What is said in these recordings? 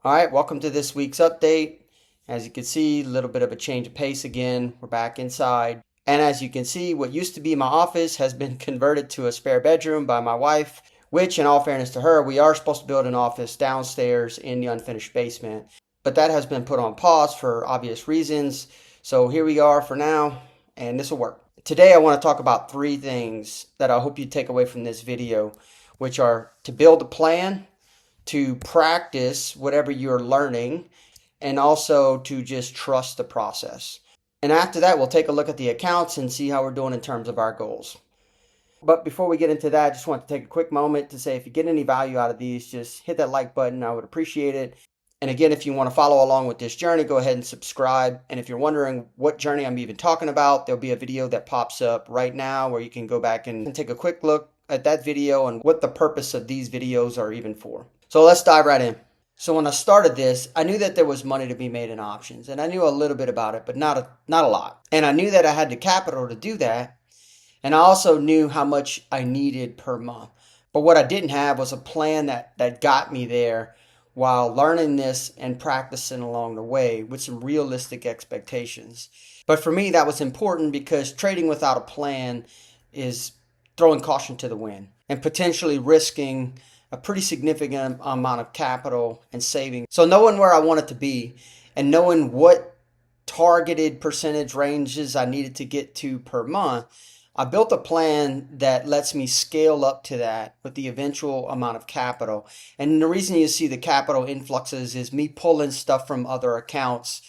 All right, welcome to this week's update. As you can see, a little bit of a change of pace again. We're back inside. And as you can see, what used to be my office has been converted to a spare bedroom by my wife, which in all fairness to her, we are supposed to build an office downstairs in the unfinished basement. But that has been put on pause for obvious reasons. So here we are for now, and this will work. Today I want to talk about three things that I hope you take away from this video, which are to build a plan, to practice whatever you're learning, and also to just trust the process. And after that, we'll take a look at the accounts and see how we're doing in terms of our goals. But before we get into that, I just want to take a quick moment to say if you get any value out of these, just hit that like button. I would appreciate it. And again, if you want to follow along with this journey, go ahead and subscribe. And if you're wondering what journey I'm even talking about, there'll be a video that pops up right now where you can go back and take a quick look at that video and what the purpose of these videos are even for. So let's dive right in. So when I started this, I knew that there was money to be made in options, and I knew a little bit about it, but not a lot. And I knew that I had the capital to do that, and I also knew how much I needed per month. But what I didn't have was a plan that got me there while learning this and practicing along the way with some realistic expectations. But for me, that was important because trading without a plan is throwing caution to the wind and potentially risking a pretty significant amount of capital and savings. So knowing where I wanted to be and knowing what targeted percentage ranges I needed to get to per month, I built a plan that lets me scale up to that with the eventual amount of capital. And the reason you see the capital influxes is me pulling stuff from other accounts,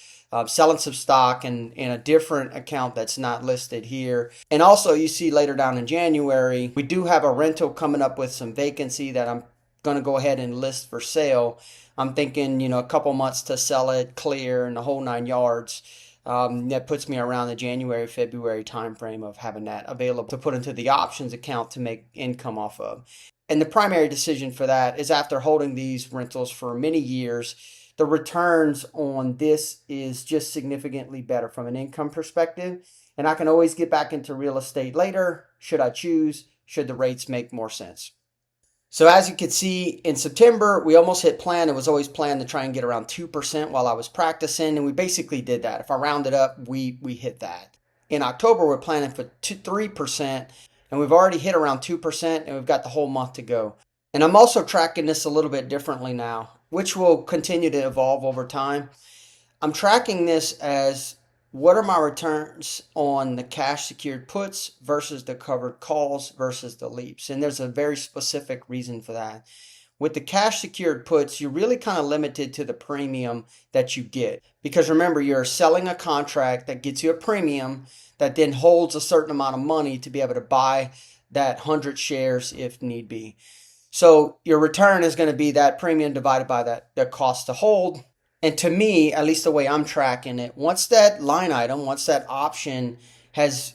selling some stock in a different account that's not listed here. And also you see later down in January, we do have a rental coming up with some vacancy that I'm going to go ahead and list for sale. I'm thinking, a couple months to sell it, clear, and the whole 9 yards. That puts me around the January, February timeframe of having that available to put into the options account to make income off of. And the primary decision for that is after holding these rentals for many years, the returns on this is just significantly better from an income perspective. And I can always get back into real estate later, should I choose, should the rates make more sense. So as you can see, in September, we almost hit plan. It was always planned to try and get around 2% while I was practicing, and we basically did that. If I rounded up, we hit that. In October, we're planning for 3%, and we've already hit around 2%, and we've got the whole month to go. And I'm also tracking this a little bit differently now, which will continue to evolve over time. I'm tracking this as what are my returns on the cash secured puts versus the covered calls versus the leaps. And there's a very specific reason for that. With the cash secured puts, you're really kind of limited to the premium that you get. Because remember, you're selling a contract that gets you a premium that then holds a certain amount of money to be able to buy that 100 shares if need be. So your return is going to be that premium divided by the cost to hold. And to me, at least the way I'm tracking it, once that line item, once that option has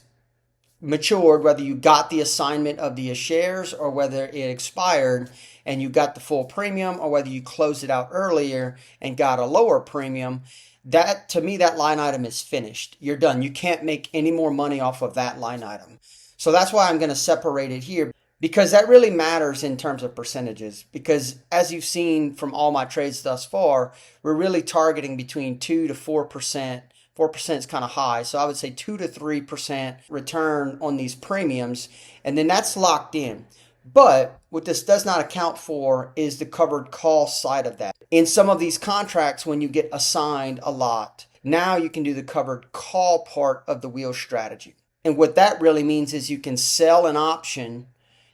matured, whether you got the assignment of the shares or whether it expired and you got the full premium or whether you closed it out earlier and got a lower premium, that to me, that line item is finished. You're done. You can't make any more money off of that line item. So that's why I'm going to separate it here, because that really matters in terms of percentages. Because as you've seen from all my trades thus far, we're really targeting between 2 to 4%. 4% is kind of high. So I would say 2 to 3% return on these premiums. And then that's locked in. But what this does not account for is the covered call side of that. In some of these contracts, when you get assigned a lot, now you can do the covered call part of the wheel strategy. And what that really means is you can sell an option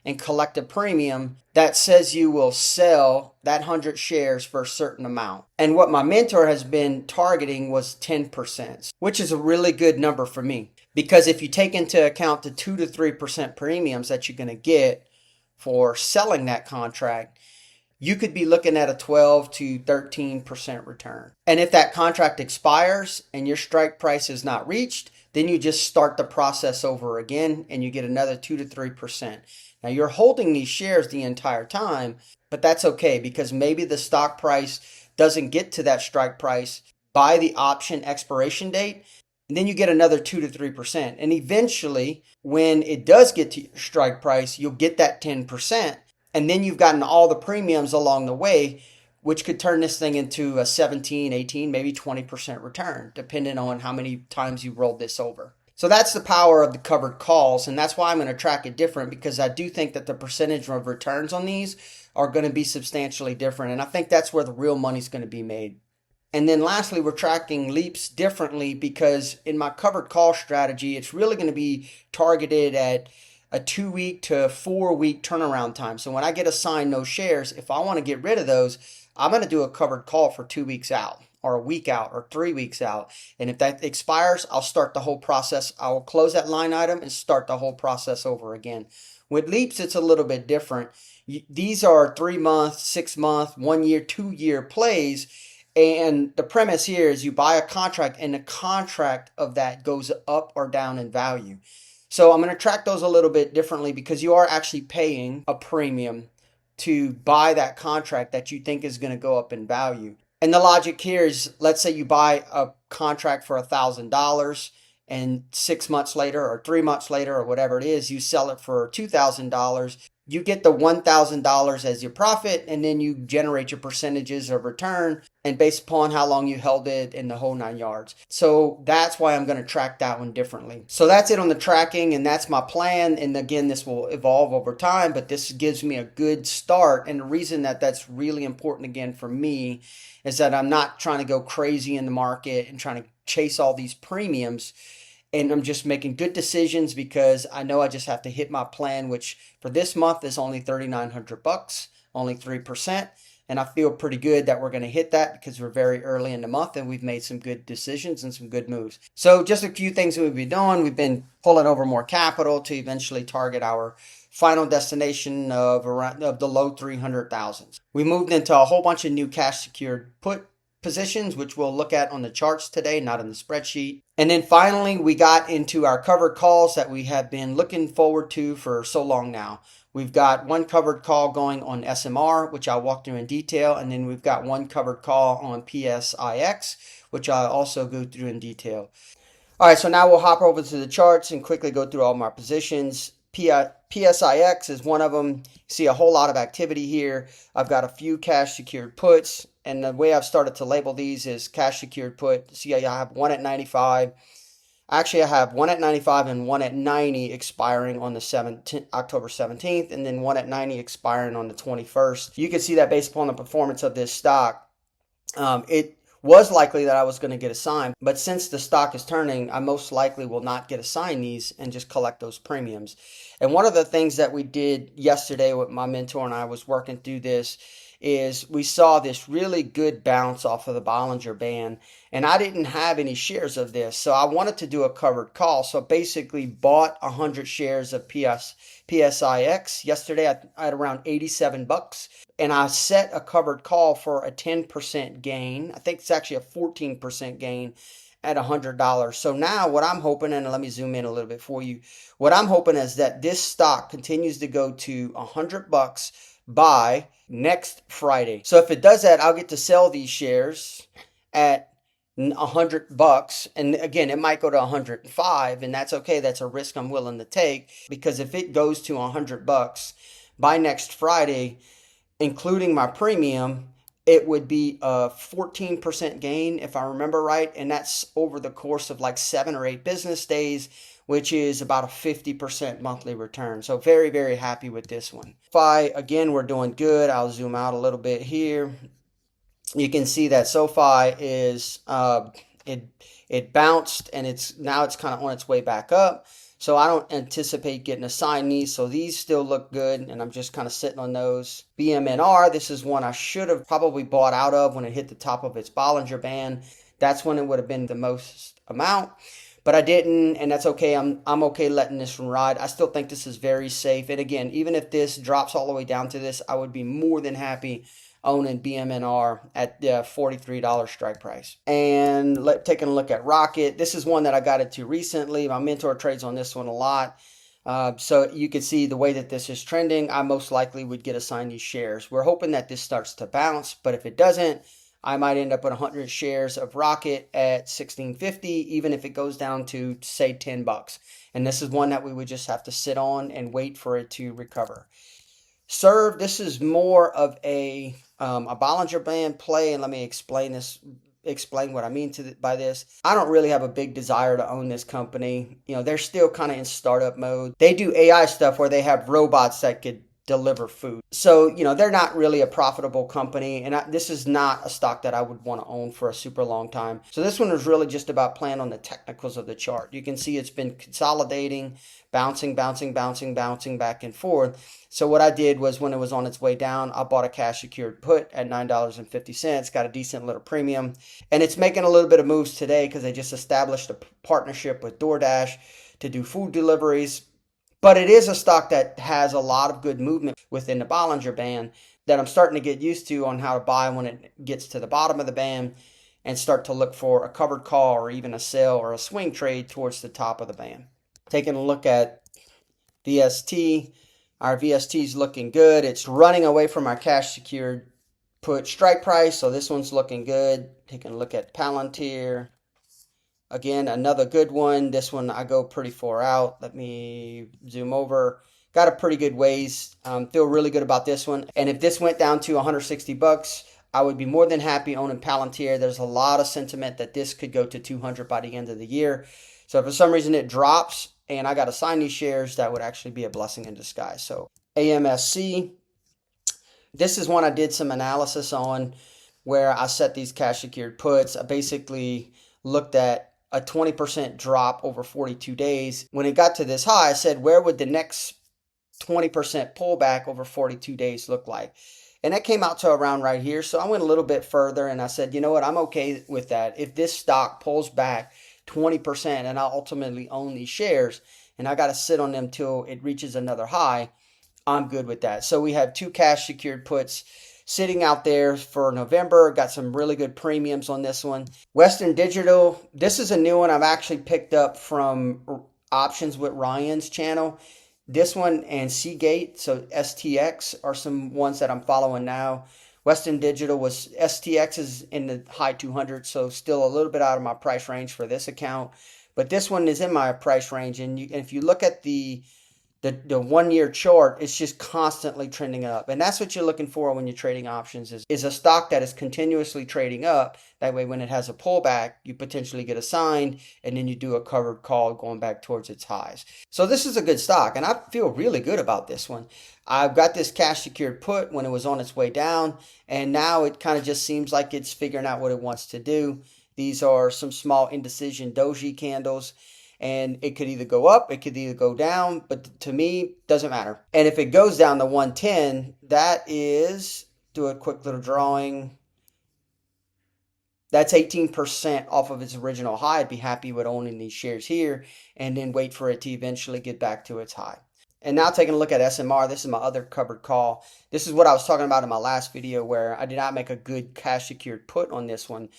and collect a premium that says you will sell that 100 shares for a certain amount. And what my mentor has been targeting was 10%, which is a really good number for me. Because if you take into account the 2 to 3% premiums that you're going to get for selling that contract, you could be looking at a 12 to 13% return. And if that contract expires and your strike price is not reached, then you just start the process over again and you get another 2 to 3%. Now you're holding these shares the entire time, but that's okay because maybe the stock price doesn't get to that strike price by the option expiration date. And then you get another 2 to 3%. And eventually, when it does get to your strike price, you'll get that 10%. And then you've gotten all the premiums along the way, which could turn this thing into a 17, 18, maybe 20% return, depending on how many times you rolled this over. So that's the power of the covered calls, and that's why I'm going to track it different, because I do think that the percentage of returns on these are going to be substantially different, and I think that's where the real money's going to be made. And then lastly, we're tracking leaps differently because in my covered call strategy, it's really going to be targeted at a 2-week to 4-week turnaround time. So when I get assigned those shares, if I want to get rid of those, I'm going to do a covered call for 2 weeks out, or a week out, or 3 weeks out. And if that expires, I'll start the whole process. I will close that line item and start the whole process over again. With leaps, it's a little bit different. These are 3-month, 6-month, 1-year, 2-year plays. And the premise here is you buy a contract and the contract of that goes up or down in value. So I'm going to track those a little bit differently because you are actually paying a premium to buy that contract that you think is going to go up in value. And the logic here is, let's say you buy a contract for $1,000 and 6 months later or 3 months later or whatever it is, you sell it for $2,000. You get the $1,000 as your profit, and then you generate your percentages of return and based upon how long you held it in the whole 9 yards. So that's why I'm going to track that one differently. So that's it on the tracking, and that's my plan. And again, this will evolve over time, but this gives me a good start. And the reason that that's really important again for me is that I'm not trying to go crazy in the market and trying to chase all these premiums. And I'm just making good decisions because I know I just have to hit my plan, which for this month is only $3,900, only 3%. And I feel pretty good that we're going to hit that because we're very early in the month and we've made some good decisions and some good moves. So just a few things that we've been doing. We've been pulling over more capital to eventually target our final destination of the low 300,000s. We moved into a whole bunch of new cash secured put positions, which we'll look at on the charts today, not in the spreadsheet. And then finally, we got into our covered calls that we have been looking forward to for so long now. We've got one covered call going on SMR, which I'll walk through in detail. And then we've got one covered call on PSIX, which I'll also go through in detail. All right, so now we'll hop over to the charts and quickly go through all my positions. PSIX is one of them. See a whole lot of activity here. I've got a few cash secured puts, and the way I've started to label these is cash secured put. See, I have one at 95. Actually, I have one at 95 and one at 90 expiring on the October 17th, and then one at 90 expiring on the 21st. You can see that based upon the performance of this stock, it was likely that I was going to get assigned, but since the stock is turning, I most likely will not get assigned these and just collect those premiums. And one of the things that we did yesterday with my mentor and I was working through this is we saw this really good bounce off of the Bollinger Band, and I didn't have any shares of this, so I wanted to do a covered call. So basically bought 100 shares of PSIX yesterday at around $87, and I set a covered call for a 10% gain. I think it's actually a 14% gain at $100. So now what I'm hoping, and let me zoom in a little bit for you, what I'm hoping is that this stock continues to go to $100 by next Friday. So if it does that, I'll get to sell these shares at $100. And again, it might go to 105, and that's okay. That's a risk I'm willing to take, because if it goes to $100 by next Friday, including my premium, it would be a 14% gain if I remember right, and that's over the course of like 7 or 8 business days, which is about a 50% monthly return. So very, very happy with this one. SoFi, again, we're doing good. I'll zoom out a little bit here. You can see that SoFi is it bounced, and it's kind of on its way back up. So I don't anticipate getting assigned these. So these still look good, and I'm just kind of sitting on those. BMNR, this is one I should have probably bought out of when it hit the top of its Bollinger Band. That's when it would have been the most amount, but I didn't, and that's okay. I'm okay letting this one ride. I still think this is very safe. And again, even if this drops all the way down to this, I would be more than happy owning BMNR at the $43 strike price. And taking a look at Rocket, this is one that I got into recently. My mentor trades on this one a lot. So you can see the way that this is trending, I most likely would get assigned these shares. We're hoping that this starts to bounce, but if it doesn't, I might end up with 100 shares of Rocket at $16.50, even if it goes down to, say, $10. And this is one that we would just have to sit on and wait for it to recover. Serve, this is more of a a Bollinger Band play, and let me explain what I mean by this. I don't really have a big desire to own this company. They're still kind of in startup mode. They do AI stuff where they have robots that could deliver food. So, they're not really a profitable company, and this is not a stock that I would want to own for a super long time. So this one was really just about playing on the technicals of the chart. You can see it's been consolidating, bouncing back and forth. So what I did was, when it was on its way down, I bought a cash secured put at $9.50, got a decent little premium, and it's making a little bit of moves today because they just established a partnership with DoorDash to do food deliveries. But it is a stock that has a lot of good movement within the Bollinger Band that I'm starting to get used to on how to buy when it gets to the bottom of the band, and start to look for a covered call or even a sell or a swing trade towards the top of the band. Taking a look at VST, our VST is looking good. It's running away from our cash secured put strike price, so this one's looking good. Taking a look at Palantir. Again, another good one. This one I go pretty far out. Let me zoom over. Got a pretty good ways. Feel really good about this one. And if this went down to $160, I would be more than happy owning Palantir. There's a lot of sentiment that this could go to 200 by the end of the year. So if for some reason it drops and I got to sign these shares, that would actually be a blessing in disguise. So AMSC, this is one I did some analysis on, where I set these cash secured puts. I basically looked at a 20% drop over 42 days. When it got to this high, I said, where would the next 20% pullback over 42 days look like? And that came out to around right here. So I went a little bit further and I said, you know what, I'm okay with that. If this stock pulls back 20% and I ultimately own these shares and I got to sit on them till it reaches another high, I'm good with that. So we have two cash secured puts sitting out there for November. Got some really good premiums on this one. Western Digital, this is a new one I've actually picked up from Options with Ryan's channel. This one and Seagate, so STX, are some ones that I'm following now. Western Digital STX is in the high 200s, so still a little bit out of my price range for this account. But this one is in my price range, and if you look at the 1 year chart, it's just constantly trending up. And that's what you're looking for when you're trading options, is a stock that is continuously trading up. That way, when it has a pullback, you potentially get assigned, and then you do a covered call going back towards its highs. So this is a good stock, and I feel really good about this one. I've got this cash secured put when it was on its way down, and now it kind of just seems like it's figuring out what it wants to do. These are some small indecision doji candles. And it could either go up, it could either go down, but to me, doesn't matter. And if it goes down to 110, that is, do a quick little drawing, that's 18% off of its original high. I'd be happy with owning these shares here and then wait for it to eventually get back to its high. And now taking a look at SMR, this is my other covered call. This is what I was talking about in my last video, where I did not make a good cash secured put on this one.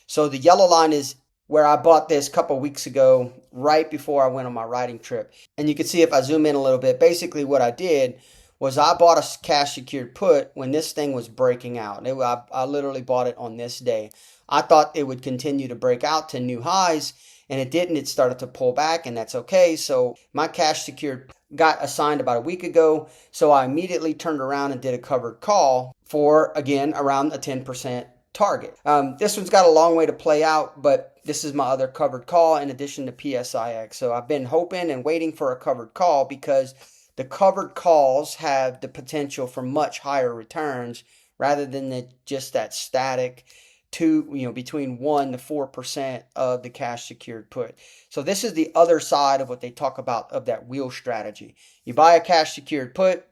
So the yellow line is where I bought this a couple weeks ago, right before I went on my riding trip. And you can see, if I zoom in a little bit, basically what I did was I bought a cash secured put when this thing was breaking out. I literally bought it on this day. I thought it would continue to break out to new highs, and it didn't. It started to pull back, and that's okay. So my cash secured got assigned about a week ago. So I immediately turned around and did a covered call for, again, around a 10% target. This one's got a long way to play out, but this is my other covered call in addition to PSIX. So I've been hoping and waiting for a covered call, because the covered calls have the potential for much higher returns rather than just that static between 1% to 4% of the cash secured put. So this is the other side of what they talk about, of that wheel strategy. You buy a cash secured put,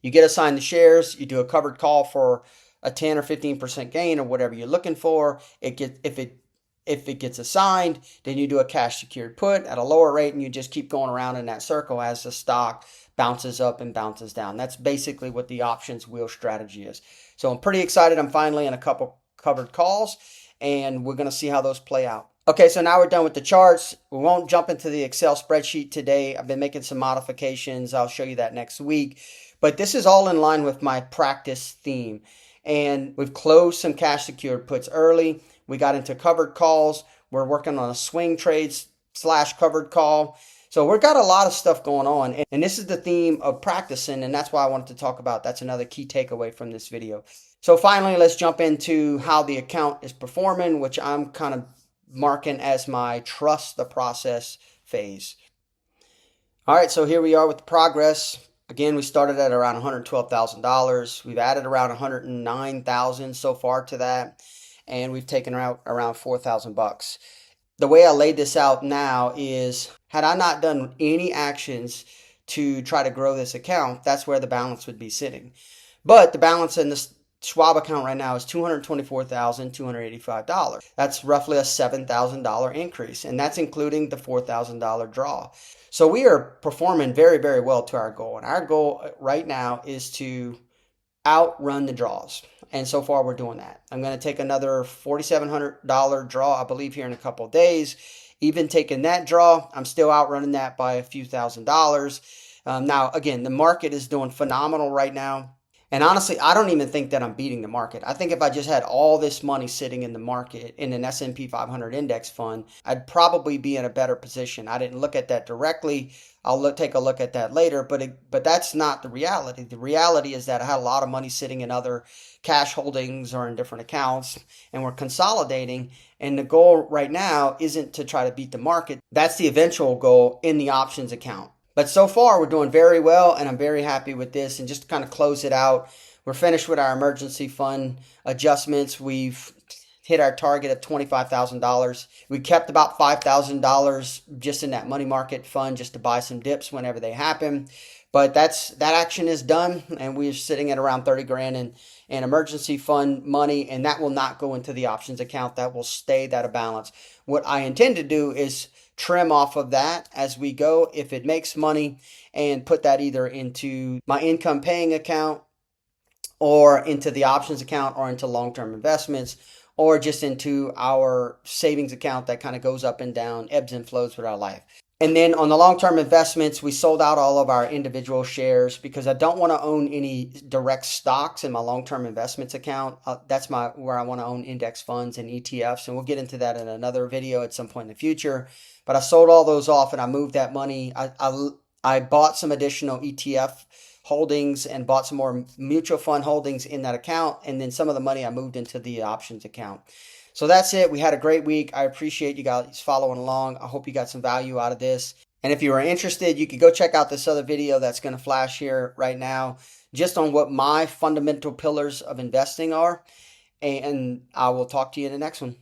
you get assigned the shares, you do a covered call for a 10 or 15% gain or whatever you're looking for. If it gets assigned, then you do a cash secured put at a lower rate, and you just keep going around in that circle as the stock bounces up and bounces down. That's basically what the options wheel strategy is. So I'm pretty excited. I'm finally in a couple covered calls, and we're going to see how those play out. Okay, so now we're done with the charts. We won't jump into the Excel spreadsheet today. I've been making some modifications. I'll show you that next week. But this is all in line with my practice theme. And we've closed some cash secured puts early. We got into covered calls. We're working on a swing trades / covered call. So we've got a lot of stuff going on. And this is the theme of practicing. And that's why I wanted to talk about. That's another key takeaway from this video. So finally, let's jump into how the account is performing, which I'm kind of marking as my trust the process phase. All right, so here we are with the progress. Again, we started at around $112,000. We've added around $109,000 so far to that, and we've taken out around $4,000. The way I laid this out now is, had I not done any actions to try to grow this account, that's where the balance would be sitting. But the balance in this Schwab account right now is $224,285. That's roughly a $7,000 increase, and that's including the $4,000 draw. So we are performing very, very well to our goal. And our goal right now is to outrun the draws. And so far, we're doing that. I'm going to take another $4,700 draw, I believe, here in a couple of days. Even taking that draw, I'm still outrunning that by a few $1,000s. Now, again, the market is doing phenomenal right now. And honestly, I don't even think that I'm beating the market. I think if I just had all this money sitting in the market in an S&P 500 index fund, I'd probably be in a better position. I didn't look at that directly. I'll take a look at that later, but that's not the reality. The reality is that I had a lot of money sitting in other cash holdings or in different accounts, and we're consolidating. And the goal right now isn't to try to beat the market. That's the eventual goal in the options account. But so far, we're doing very well, and I'm very happy with this. And just to kind of close it out, we're finished with our emergency fund adjustments. We've hit our target of $25,000. We kept about $5,000 just in that money market fund just to buy some dips whenever they happen. But that action is done, and we're sitting at around 30 grand in emergency fund money, and that will not go into the options account. That will stay that a balance. What I intend to do is trim off of that as we go if it makes money, and put that either into my income paying account or into the options account or into long-term investments or just into our savings account that kind of goes up and down, ebbs and flows with our life. And then on the long-term investments, we sold out all of our individual shares because I don't want to own any direct stocks in my long-term investments account. That's where I want to own index funds and ETFs, and we'll get into that in another video at some point in the future. But I sold all those off and I moved that money. I bought some additional ETF holdings and bought some more mutual fund holdings in that account, and then some of the money I moved into the options account. So that's it. We had a great week. I appreciate you guys following along. I hope you got some value out of this. And if you are interested, you can go check out this other video that's going to flash here right now, just on what my fundamental pillars of investing are. And I will talk to you in the next one.